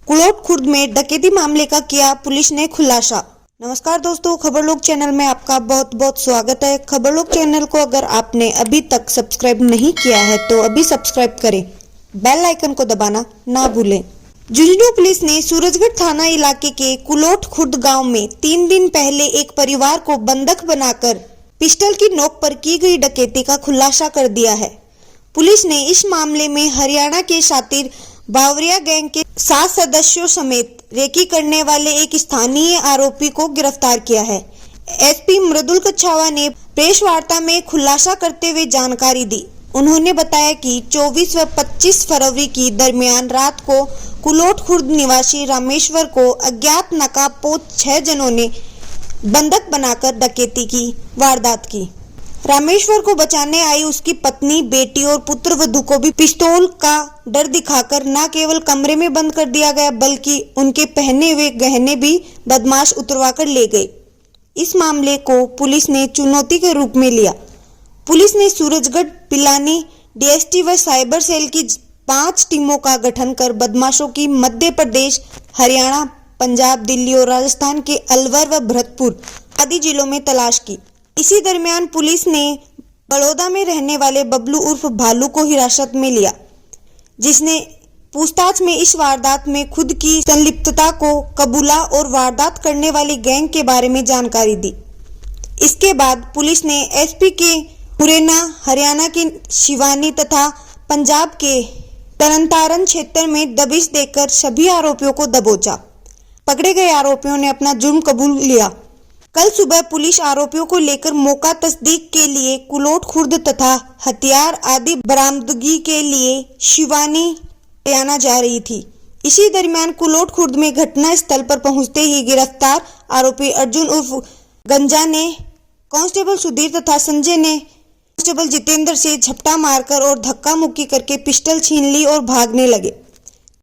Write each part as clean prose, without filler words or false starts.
Culotte Khurd में डकैती मामले का किया पुलिस ने खुलासा। नमस्कार दोस्तों, खबर लोग चैनल में आपका बहुत बहुत स्वागत है। खबर लोग चैनल को अगर आपने अभी तक सब्सक्राइब नहीं किया है तो अभी सब्सक्राइब करें, बेल आइकन को दबाना ना भूलें। झुंझुनू पुलिस ने सूरजगढ़ थाना इलाके के कुलोट खुर्द गांव में 3 दिन पहले एक परिवार को बंधक बनाकर पिस्टल की नोक पर की गई डकैती का खुलासा कर दिया है। पुलिस ने इस मामले में हरियाणा के शातिर बावरिया गैंग के 7 सदस्यों समेत रेकी करने वाले एक स्थानीय आरोपी को गिरफ्तार किया है। एसपी मृदुल कच्छावा ने प्रेस वार्ता में खुलासा करते हुए जानकारी दी। उन्होंने बताया कि 24 व 25 फरवरी की दरमियान रात को कुलोट खुर्द निवासी रामेश्वर को अज्ञात नकाबपोश 6 जनों ने बंधक बनाकर डकैती की वारदात की। रामेश्वर को बचाने आई उसकी पत्नी, बेटी और पुत्र वधू को भी पिस्तौल का डर दिखाकर न केवल कमरे में बंद कर दिया गया बल्कि उनके पहने हुए गहने भी बदमाश उतरवाकर ले गए। इस मामले को पुलिस ने चुनौती के रूप में लिया। पुलिस ने सूरजगढ़, पिलानी, डीएसटी व साइबर सेल की 5 टीमों का गठन कर बदमाशों की मध्य प्रदेश, हरियाणा, पंजाब, दिल्ली और राजस्थान के अलवर व भरतपुर आदि जिलों में तलाश की। इसी दरमियान पुलिस ने बड़ौदा में रहने वाले बबलू उर्फ भालू को हिरासत में लिया, जिसने पूछताछ में इस वारदात में खुद की संलिप्तता को कबूला और वारदात करने वाली गैंग के बारे में जानकारी दी। इसके बाद पुलिस ने एसपी के मुरैना, हरियाणा के शिवानी तथा पंजाब के तरनतारन क्षेत्र में दबिश देकर सभी आरोपियों को दबोचा। पकड़े गए आरोपियों ने अपना जुर्म कबूल लिया। कल सुबह पुलिस आरोपियों को लेकर मौका तस्दीक के लिए कुलोट खुर्द तथा हथियार आदि बरामदगी के लिए शिवानी, हरियाणा जा रही थी। इसी दरमियान कुलोट खुर्द में घटना स्थल पर पहुंचते ही गिरफ्तार आरोपी अर्जुन उर्फ गंजा ने कांस्टेबल सुधीर तथा संजय ने कांस्टेबल जितेंद्र से झपटा मारकर और धक्का मुक्की करके पिस्टल छीन ली और भागने लगे।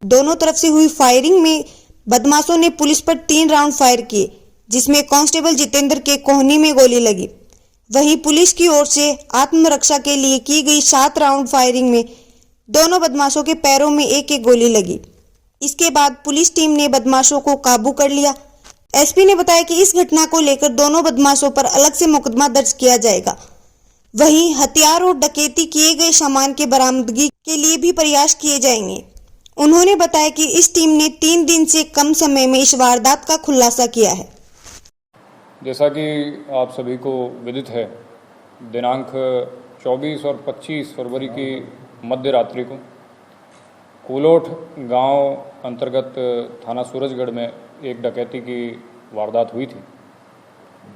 दोनों तरफ से हुई फायरिंग में बदमाशों ने पुलिस पर 3 राउंड फायर किए, जिसमें कांस्टेबल जितेंद्र के कोहनी में गोली लगी। वहीं पुलिस की ओर से आत्मरक्षा के लिए की गई 7 राउंड फायरिंग में दोनों बदमाशों के पैरों में एक एक गोली लगी। इसके बाद पुलिस टीम ने बदमाशों को काबू कर लिया। एसपी ने बताया कि इस घटना को लेकर दोनों बदमाशों पर अलग से मुकदमा दर्ज किया जाएगा। वहीं हथियार और डकैती किए गए सामान के बरामदगी के लिए भी प्रयास किए जाएंगे। उन्होंने बताया कि इस टीम ने 3 दिन से कम समय में इस वारदात का खुलासा किया है। जैसा कि आप सभी को विदित है, दिनांक 24 और 25 फरवरी की मध्य रात्रि को कुलोट गांव अंतर्गत थाना सूरजगढ़ में एक डकैती की वारदात हुई थी।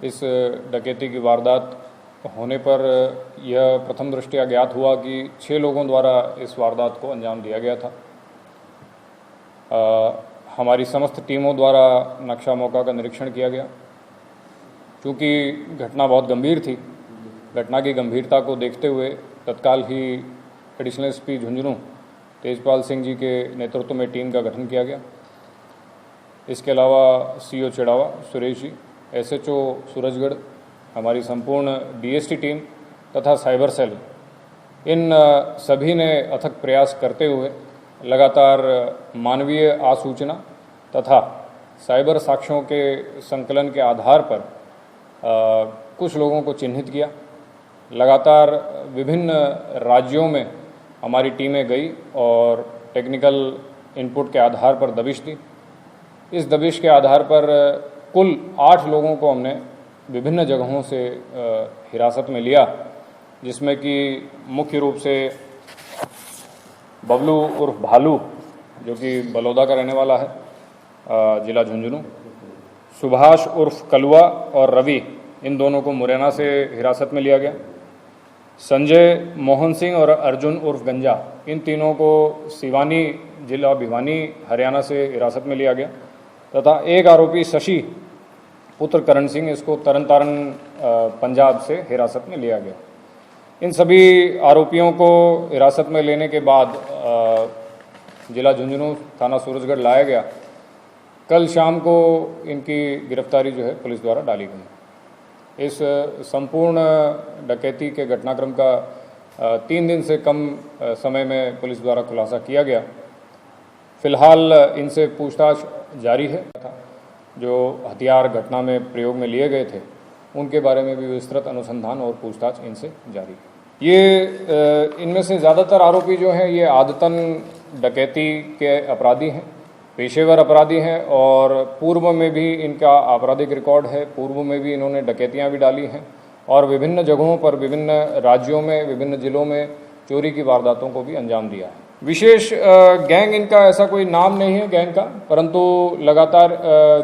इस डकैती की वारदात होने पर यह प्रथम दृष्टया ज्ञात हुआ कि 6 लोगों द्वारा इस वारदात को अंजाम दिया गया था। हमारी समस्त टीमों द्वारा नक्शा मौका का निरीक्षण किया गया। क्योंकि घटना बहुत गंभीर थी, घटना की गंभीरता को देखते हुए तत्काल ही एडिशनल एसपी झुंझुनू तेजपाल सिंह जी के नेतृत्व में टीम का गठन किया गया। इसके अलावा सीओ चिड़ावा सुरेश जी, एसएचओ सूरजगढ़, हमारी संपूर्ण डीएसटी टीम तथा साइबर सेल, इन सभी ने अथक प्रयास करते हुए लगातार मानवीय आसूचना तथा साइबर साक्ष्यों के संकलन के आधार पर कुछ लोगों को चिन्हित किया। लगातार विभिन्न राज्यों में हमारी टीमें गई और टेक्निकल इनपुट के आधार पर दबिश दी। इस दबिश के आधार पर कुल 8 लोगों को हमने विभिन्न जगहों से हिरासत में लिया, जिसमें कि मुख्य रूप से बबलू उर्फ भालू, जो कि बड़ौदा का रहने वाला है, जिला झुंझुनू, सुभाष उर्फ कलवा और रवि, इन दोनों को मुरैना से हिरासत में लिया गया। संजय, मोहन सिंह और अर्जुन उर्फ गंजा, इन तीनों को सिवानी, जिला भिवानी, हरियाणा से हिरासत में लिया गया तथा एक आरोपी शशि पुत्र करण सिंह, इसको तरनतारन पंजाब से हिरासत में लिया गया। इन सभी आरोपियों को हिरासत में लेने के बाद जिला झुंझुनू थाना सूरजगढ़ लाया गया। कल शाम को इनकी गिरफ्तारी जो है पुलिस द्वारा डाली गई। इस संपूर्ण डकैती के घटनाक्रम का 3 दिन से कम समय में पुलिस द्वारा खुलासा किया गया। फिलहाल इनसे पूछताछ जारी है। जो हथियार घटना में प्रयोग में लिए गए थे उनके बारे में भी विस्तृत अनुसंधान और पूछताछ इनसे जारी है। ये इनमें से ज़्यादातर आरोपी जो हैं ये आदतन डकैती के अपराधी हैं, पेशेवर अपराधी हैं और पूर्व में भी इनका आपराधिक रिकॉर्ड है। पूर्व में भी इन्होंने डकैतियां भी डाली हैं और विभिन्न जगहों पर, विभिन्न राज्यों में, विभिन्न जिलों में चोरी की वारदातों को भी अंजाम दिया है। विशेष गैंग इनका ऐसा कोई नाम नहीं है गैंग का, परंतु लगातार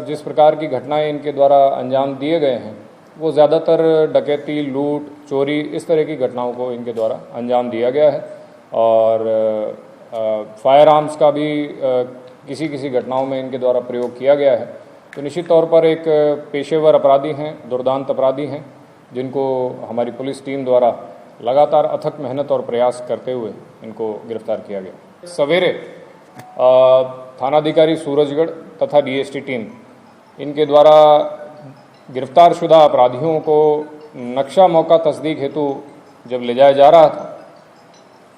जिस प्रकार की घटनाएं इनके द्वारा अंजाम दिए गए हैं वो ज़्यादातर डकैती, लूट, चोरी, इस तरह की घटनाओं को इनके द्वारा अंजाम दिया गया है। और फायर आर्म्स का भी किसी किसी घटनाओं में इनके द्वारा प्रयोग किया गया है। तो निश्चित तौर पर एक पेशेवर अपराधी हैं, दुर्दांत अपराधी हैं, जिनको हमारी पुलिस टीम द्वारा लगातार अथक मेहनत और प्रयास करते हुए इनको गिरफ्तार किया गया। सवेरे थानाधिकारी सूरजगढ़ तथा डीएसटी टीम इनके द्वारा गिरफ्तार शुदा अपराधियों को नक्शा मौका तस्दीक हेतु जब ले जाया जा रहा था,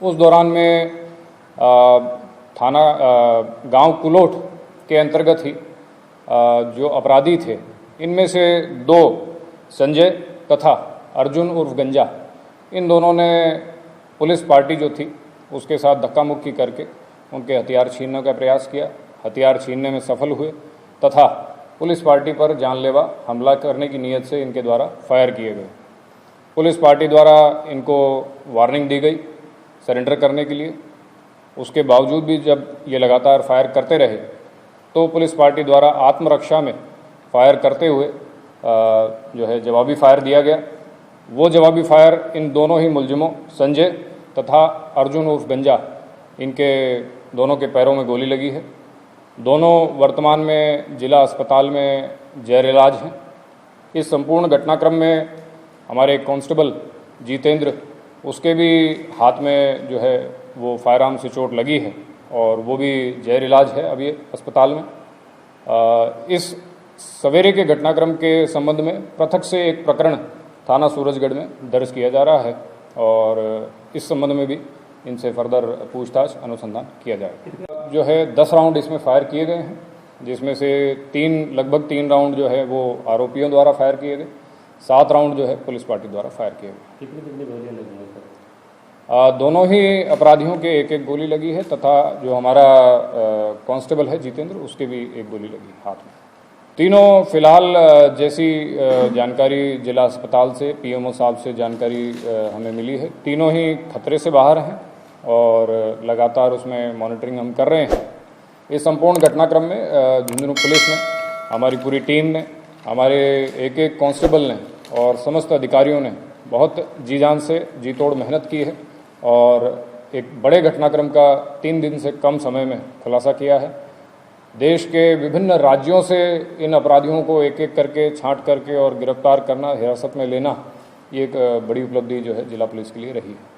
उस दौरान में थाना गांव कुलोट के अंतर्गत ही जो अपराधी थे, इनमें से 2 संजय तथा अर्जुन उर्फ गंजा, इन दोनों ने पुलिस पार्टी जो थी उसके साथ धक्का मुक्की करके उनके हथियार छीनने का प्रयास किया। हथियार छीनने में सफल हुए तथा पुलिस पार्टी पर जानलेवा हमला करने की नीयत से इनके द्वारा फायर किए गए। पुलिस पार्टी द्वारा इनको वार्निंग दी गई सरेंडर करने के लिए। उसके बावजूद भी जब ये लगातार फायर करते रहे तो पुलिस पार्टी द्वारा आत्मरक्षा में फायर करते हुए जो है जवाबी फायर दिया गया। वो जवाबी फायर इन दोनों ही मुलजिमों संजय तथा अर्जुन उर्फ गंजा, इनके दोनों के पैरों में गोली लगी है। दोनों वर्तमान में जिला अस्पताल में जैर इलाज हैं। इस संपूर्ण घटनाक्रम में हमारे कांस्टेबल जितेंद्र, उसके भी हाथ में जो है वो फायर आर्म से चोट लगी है और वो भी जैर इलाज है अभी अस्पताल में। इस सवेरे के घटनाक्रम के संबंध में पृथक से एक प्रकरण थाना सूरजगढ़ में दर्ज किया जा रहा है और इस संबंध में भी इनसे फर्दर पूछताछ अनुसंधान किया जाएगा। जो है 10 राउंड इसमें फायर किए गए हैं, जिसमें से लगभग 3 राउंड जो है वो आरोपियों द्वारा फायर किए गए, 7 राउंड जो है पुलिस पार्टी द्वारा फायर किए गए। कितनी गोलियां लगी हैं सर? दोनों ही अपराधियों के एक गोली लगी है तथा जो हमारा कांस्टेबल है जितेंद्र, उसके भी एक गोली लगी हाथ में। तीनों फिलहाल जैसी जानकारी जिला अस्पताल से पीएमओ साहब से जानकारी हमें मिली है, तीनों ही खतरे से बाहर हैं और लगातार उसमें मॉनिटरिंग हम कर रहे हैं। इस संपूर्ण घटनाक्रम में झुंझुनू पुलिस ने, हमारी पूरी टीम ने, हमारे एक कांस्टेबल ने और समस्त अधिकारियों ने बहुत जी जान से जी तोड़ मेहनत की है और एक बड़े घटनाक्रम का 3 दिन से कम समय में खुलासा किया है। देश के विभिन्न राज्यों से इन अपराधियों को एक एक करके छांट करके और गिरफ्तार करना, हिरासत में लेना, ये एक बड़ी उपलब्धि जो है जिला पुलिस के लिए रही है।